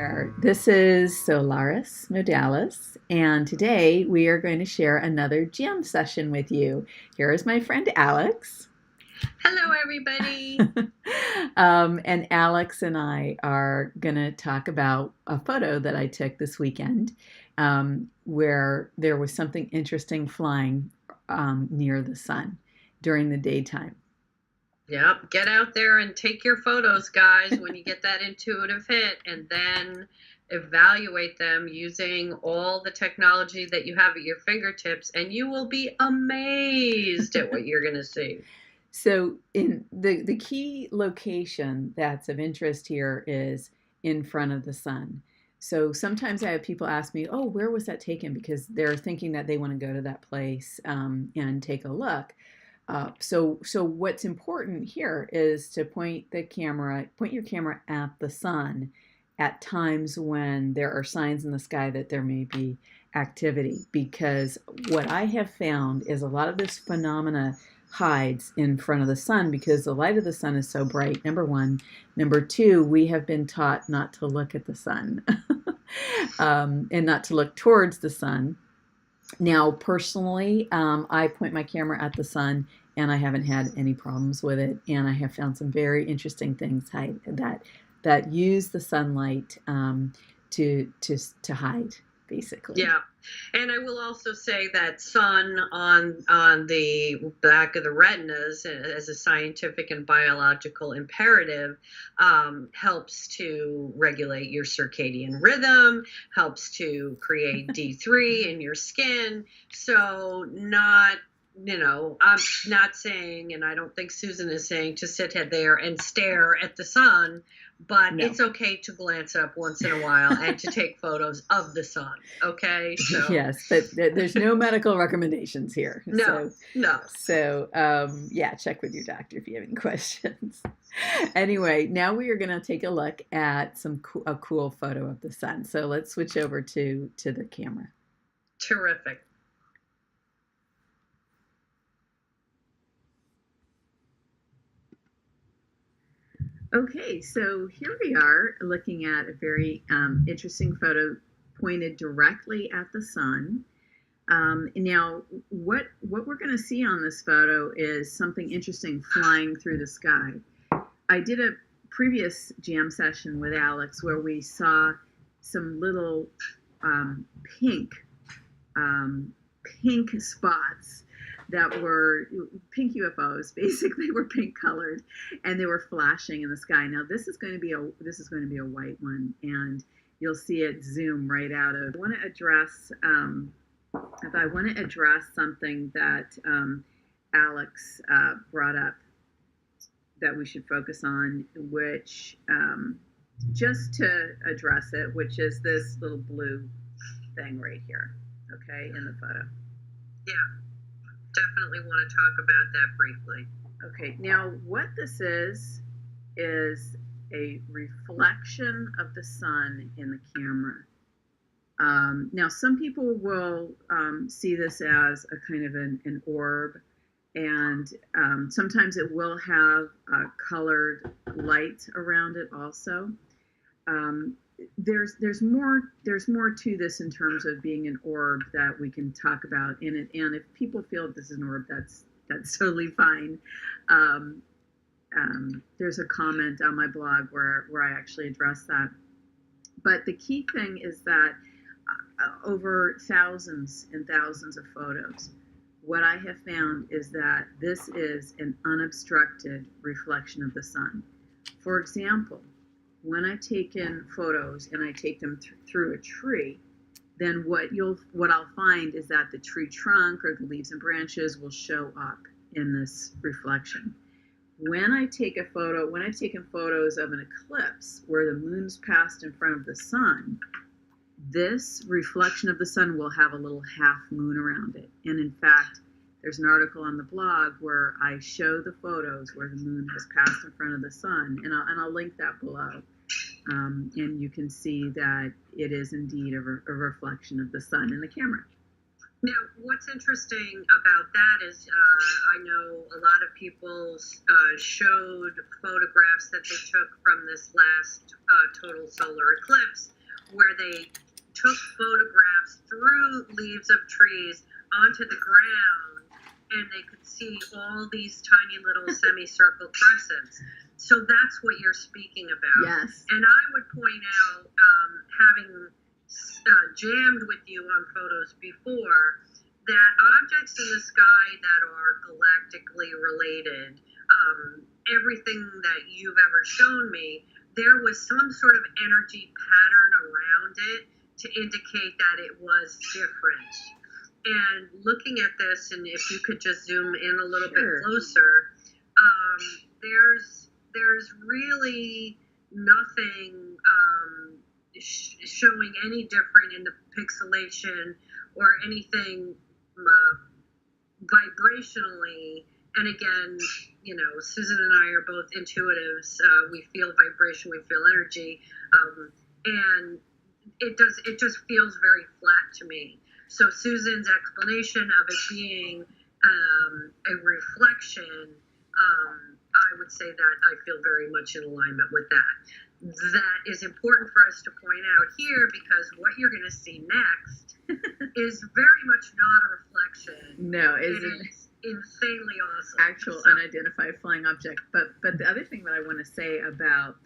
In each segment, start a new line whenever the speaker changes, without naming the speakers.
there. This is Solaris Modalis, and today we are going to share another jam session with you. Here is my friend Alex.
Hello, everybody.
And Alex and I are going to talk about a photo that I took this weekend where there was something interesting flying near the sun during the daytime.
Yep, get out there and take your photos, guys, when you get that intuitive hit, and then evaluate them using all the technology that you have at your fingertips, and you will be amazed at what you're going to see.
So, in the key location that's of interest here is in front of the sun. So sometimes I have people ask me, "Oh, where was that taken?" Because they're thinking that they want to go to that place and take a look. So what's important here is to point your camera at the sun at times when there are signs in the sky that there may be activity. Because what I have found is a lot of this phenomena hides in front of the sun because the light of the sun is so bright, number one. Number two, we have been taught not to look at the sun and not to look towards the sun. Now, personally, I point my camera at the sun, and I haven't had any problems with it. And I have found some very interesting things that use the sunlight to hide, basically.
Yeah, and I will also say that sun on the back of the retinas as a scientific and biological imperative helps to regulate your circadian rhythm, helps to create D3 in your skin. So I'm not saying, and I don't think Susan is saying, to sit there and stare at the sun, but
No.
it's okay to glance up once in a while and to take photos of the sun. Okay. So
Yes, but there's no medical recommendations here.
no.
So yeah, check with your doctor if you have any questions. Anyway, now we are going to take a look at a cool photo of the sun. So let's switch over to the camera.
Terrific.
Okay, so here we are looking at a very interesting photo pointed directly at the sun. Now, what we're going to see on this photo is something interesting flying through the sky. I did a previous jam session with Alex where we saw some little pink pink spots that were pink UFOs. Basically, were pink colored, and they were flashing in the sky. Now, this is going to be a white one, and you'll see it zoom right out of. I want to address if I want to address something that Alex brought up that we should focus on, which just to address it, which is this little blue thing right here, okay, in the photo.
Yeah, definitely want to talk about that briefly.
Okay, now what this is a reflection of the sun in the camera. Now, some people will see this as a kind of an orb, and sometimes it will have colored light around it also. There's more to this in terms of being an orb that we can talk about in it. And if people feel this is an orb, that's totally fine. There's a comment on my blog where I actually address that. But the key thing is that over thousands and thousands of photos, what I have found is that this is an unobstructed reflection of the sun. For example, when I've taken photos and I take them through a tree, then what I'll find is that the tree trunk or the leaves and branches will show up in this reflection. When I've taken photos of an eclipse where the moon's passed in front of the sun, this reflection of the sun will have a little half moon around it. And in fact, there's an article on the blog where I show the photos where the moon has passed in front of the sun, and I'll link that below. And you can see that it is indeed a reflection of the sun in the camera.
Now, what's interesting about that is I know a lot of people showed photographs that they took from this last total solar eclipse, where they took photographs through leaves of trees onto the ground, and they could see all these tiny little semicircle crescents. So that's what you're speaking about.
Yes.
And I would point out, having jammed with you on photos before, that objects in the sky that are galactically related, everything that you've ever shown me, there was some sort of energy pattern around it to indicate that it was different. And looking at this, and if you could just zoom in a little bit closer, there's really nothing showing any different in the pixelation or anything vibrationally. And again, you know, Susan and I are both intuitives. We feel vibration, we feel energy, and it just feels very flat to me. So Susan's explanation of it being a reflection, I would say that I feel very much in alignment with that. That is important for us to point out here, because what you're going to see next is very much not a reflection.
No,
it is insanely awesome.
Actual unidentified flying object. But the other thing that I want to say about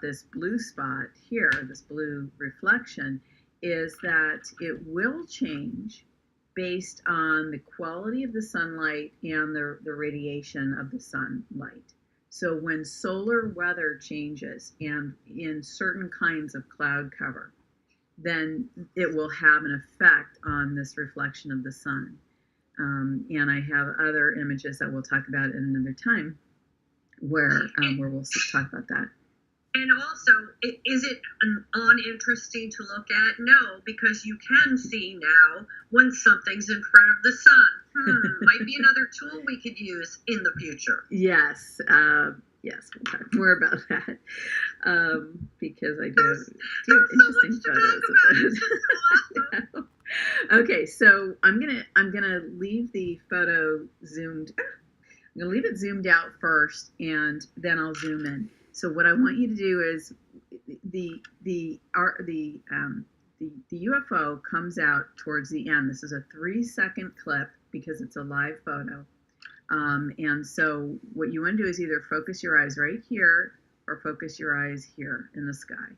this blue spot here, this blue reflection, is that it will change based on the quality of the sunlight and the radiation of the sunlight. So when solar weather changes and in certain kinds of cloud cover, then it will have an effect on this reflection of the sun. And I have other images that we'll talk about at another time where we'll talk about that.
And also, is it uninteresting to look at? No, because you can see now when something's in front of the sun. Might be another tool we could use in the future.
Yes. Yes, we'll talk more about that, because I do interesting photos of those. Awesome. Okay, so I'm gonna leave the photo zoomed. I'm gonna leave it zoomed out first, and then I'll zoom in. So what I want you to do is the UFO comes out towards the end. This is a 3-second clip because it's a live photo. And so what you want to do is either focus your eyes right here or focus your eyes here in the sky,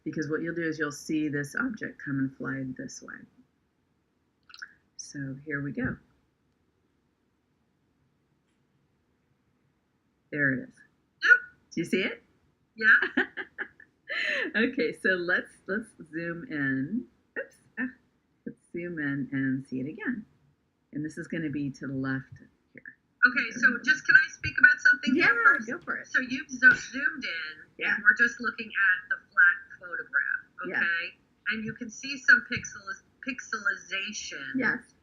because what you'll do is you'll see this object come and fly this way. So here we go. There it is. Do you see it?
Yeah.
Okay, so let's zoom in. Oops. Let's zoom in and see it again. And this is going to be to the left here.
Okay, so just can I speak about something here first?
Go for it.
So you've zoomed in, and we're just looking at the flat photograph, okay? Yeah. And you can see some pixelization.
Yes.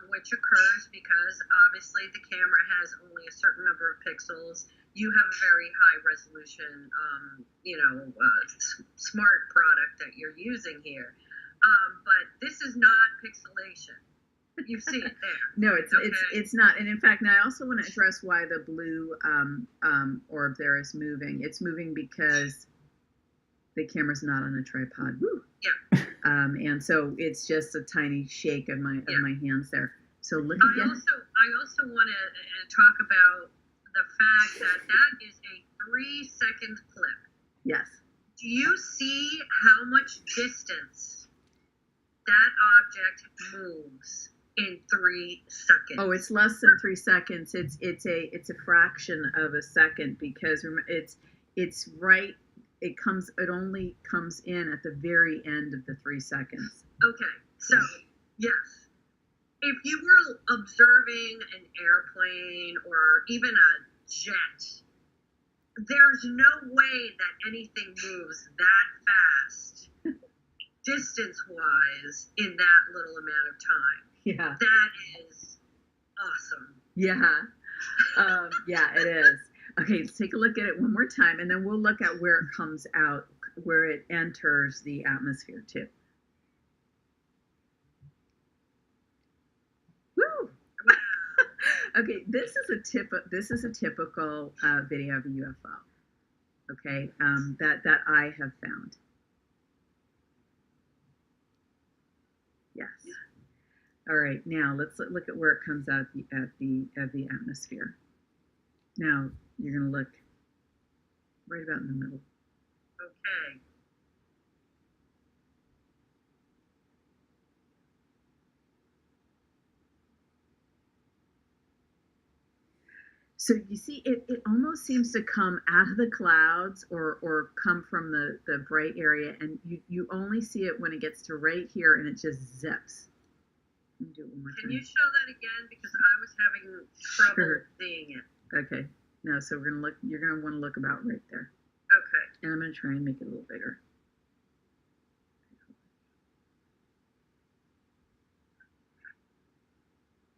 Which occurs because obviously the camera has only a certain number of pixels. You have a very high resolution, smart product that you're using here. But this is not pixelation. You see it there.
No, it's not. And in fact, now I also want to address why the blue orb there is moving. It's moving because the camera's not on a tripod. Woo.
Yeah.
And so it's just a tiny shake of my hands there. So look again.
I also want to talk about the fact that is a 3-second clip.
Yes.
Do you see how much distance that object moves in 3 seconds?
Oh, it's less than 3 seconds. It's a fraction of a second, because it's right. It only comes in at the very end of the 3 seconds.
Okay, so yes, if you were observing an airplane or even a jet, there's no way that anything moves that fast, distance-wise, in that little amount of time.
Yeah.
That is awesome.
Yeah. Yeah, it is. Okay, let's take a look at it one more time, and then we'll look at where it comes out, where it enters the atmosphere too. Okay, this is a typical video of a UFO. Okay, that I have found. Yes. All right. Now let's look at where it comes out at the atmosphere. Now you're going to look right about in the middle.
Okay.
So you see, it almost seems to come out of the clouds or come from the bright area, and you only see it when it gets to right here, and it just zips. Let me do it one more time.
Can you show that again? Because I was having trouble seeing it.
Okay. No, so we're gonna look. You're gonna want to look about right there.
Okay.
And I'm gonna try and make it a little bigger.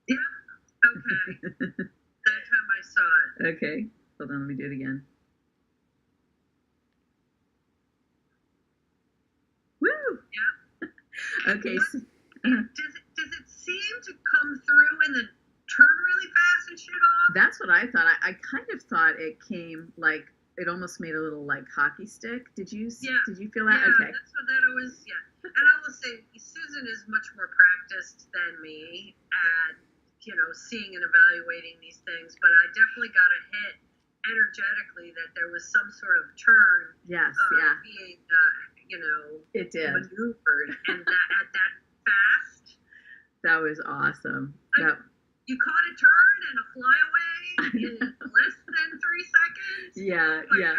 Yeah. Okay. That time I saw it.
Okay. Hold on. Let me do it again. Woo!
Yeah.
Okay. So,
does it seem to come through and then turn really fast and shoot off?
That's what I thought. I kind of thought it came like it almost made a little like hockey stick. Did you feel that?
Yeah,
okay.
That's what that always. Yeah. And I will say Susan is much more practiced than me at seeing and evaluating these things, but I definitely got a hit energetically that there was some sort of turn.
Yes.
Being
it did
maneuvered, and that at that fast.
That was awesome.
You caught a turn and a flyaway in less than 3 seconds.
Yeah.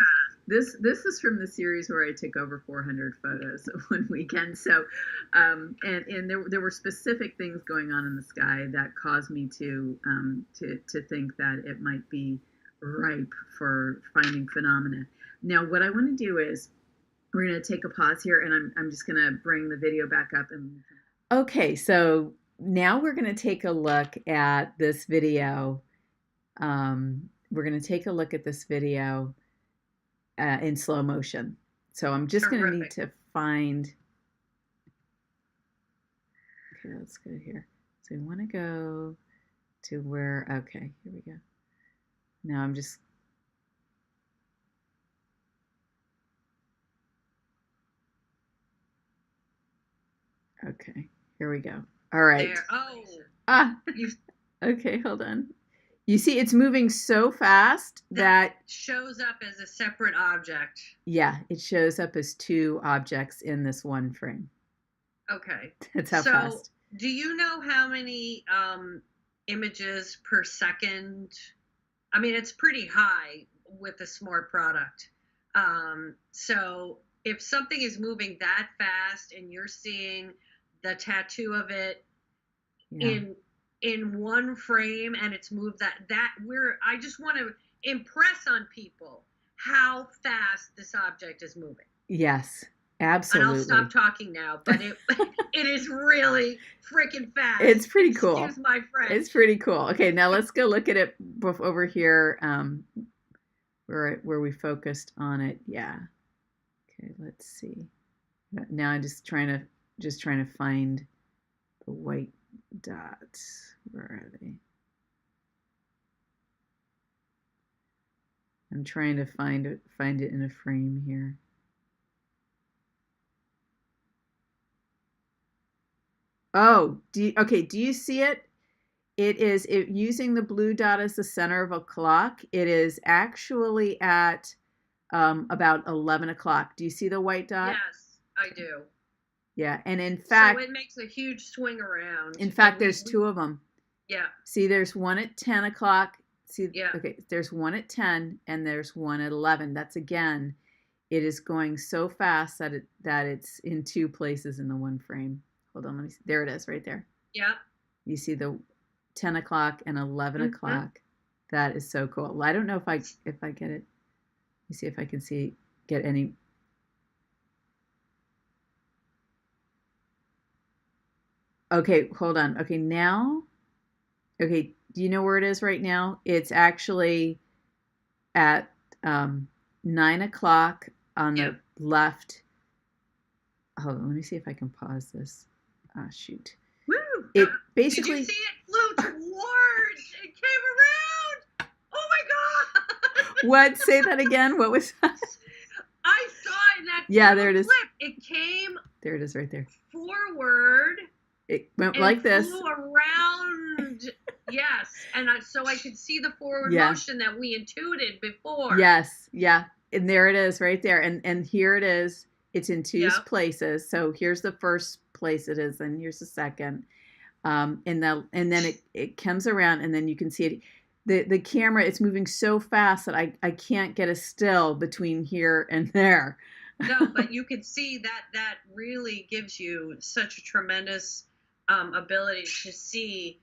This is from the series where I took over 400 photos one weekend. So, and there were specific things going on in the sky that caused me to think that it might be ripe for finding phenomena. Now, what I want to do is we're going to take a pause here, and I'm just going to bring the video back up. Okay, so now we're going to take a look at this video. We're going to take a look at this video in slow motion. So I'm just going to need to find. Okay, let's go here. So we want to go to where. Okay, here we go. Now I'm just. Okay, here we go. All right.
There. Oh.
Okay, hold on. You see, it's moving so fast that
shows up as a separate object.
Yeah, it shows up as two objects in this one frame.
Okay.
That's how fast.
Do you know how many images per second? I mean, it's pretty high with the smart product. So if something is moving that fast and you're seeing the tattoo of it in one frame and it's moved I just want to impress on people how fast this object is moving.
Yes, absolutely.
And I'll stop talking now, but it is really freaking fast.
It's pretty cool.
Excuse my French.
It's pretty cool. Okay, now let's go look at it over here where we focused on it. Yeah. Okay, let's see. Now I'm just trying to find the white dots. Where are they? I'm trying to find it in a frame here. Oh, do you see it? It is using the blue dot as the center of a clock. It is actually at about 11 o'clock. Do you see the white dot?
Yes, I do.
Yeah, and in fact,
so it makes a huge swing around.
In fact, there's two of them.
Yeah.
See, there's one at 10 o'clock. See,
yeah.
Okay, there's one at 10 and there's one at 11. That's again, it is going so fast that it's in two places in the one frame. Hold on, let me see. There it is, right there.
Yeah.
You see the 10 o'clock and 11 o'clock. That is so cool. Well, I don't know if I get it. Let me see if I can get any. Okay, hold on. Okay, now. Okay, do you know where it is right now? It's actually at 9 o'clock on the left. Hold on, let me see if I can pause this. Ah, shoot.
Woo!
It basically.
Did you see it flew towards? It came
What? Say that again. What was that?
I saw it in that
Yeah, there it is.
clip. It came
There it is right there.
forward.
It went
and
like this.
Flew around. Yes. And so I could see the forward motion that we intuited before.
Yes. Yeah. And there it is right there. And here it is. It's in two places. So here's the first place it is, and here's the second. And then it comes around, and then you can see it. The camera, it's moving so fast that I can't get a still between here and there.
No, but you can see that really gives you such a tremendous ability to see.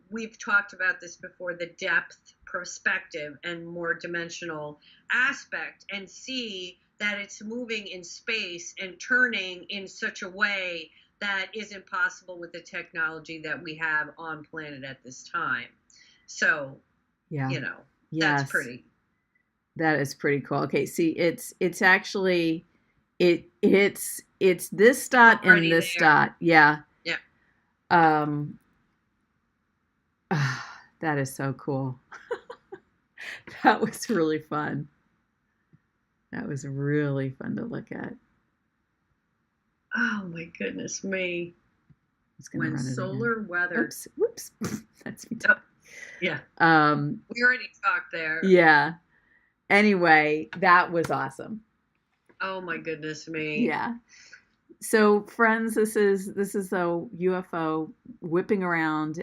We've talked about this before, the depth perspective and more dimensional aspect, and see that it's moving in space and turning in such a way that isn't possible with the technology that we have on planet at this time. So, that's pretty.
That is pretty cool. Okay, see, it's actually it's this dot and this dot. Yeah.
Yeah.
That is so cool. That was really fun. That was really fun to look at.
Oh my goodness me. When solar weather.
Whoops. That's me.
Oh, yeah. We already talked there.
Yeah. Anyway, that was awesome.
Oh my goodness me.
Yeah. So friends, this is a UFO whipping around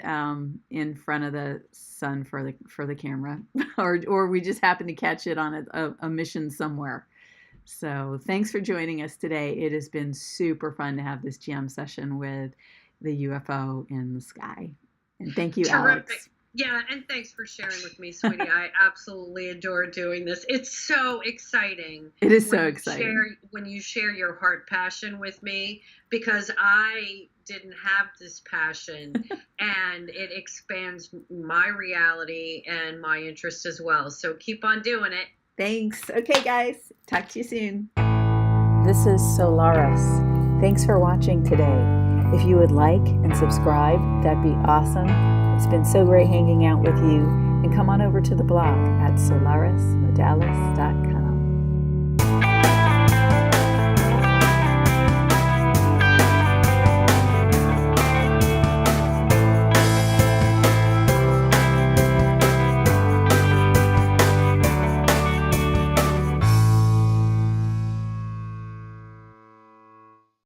in front of the sun for the camera, or we just happened to catch it on a mission somewhere. So thanks for joining us today. It has been super fun to have this jam session with the UFO in the sky. And thank you,
Terrific.
Alex.
Yeah, and thanks for sharing with me, sweetie. I absolutely adore doing this. It's so exciting.
It is so exciting.
When you share your heart passion with me, because I didn't have this passion, and it expands my reality and my interest as well. So keep on doing it.
Thanks. Okay, guys. Talk to you soon. This is Solaris. Thanks for watching today. If you would like and subscribe, that'd be awesome. It's been so great hanging out with you. And come on over to the blog at solarismodalis.com.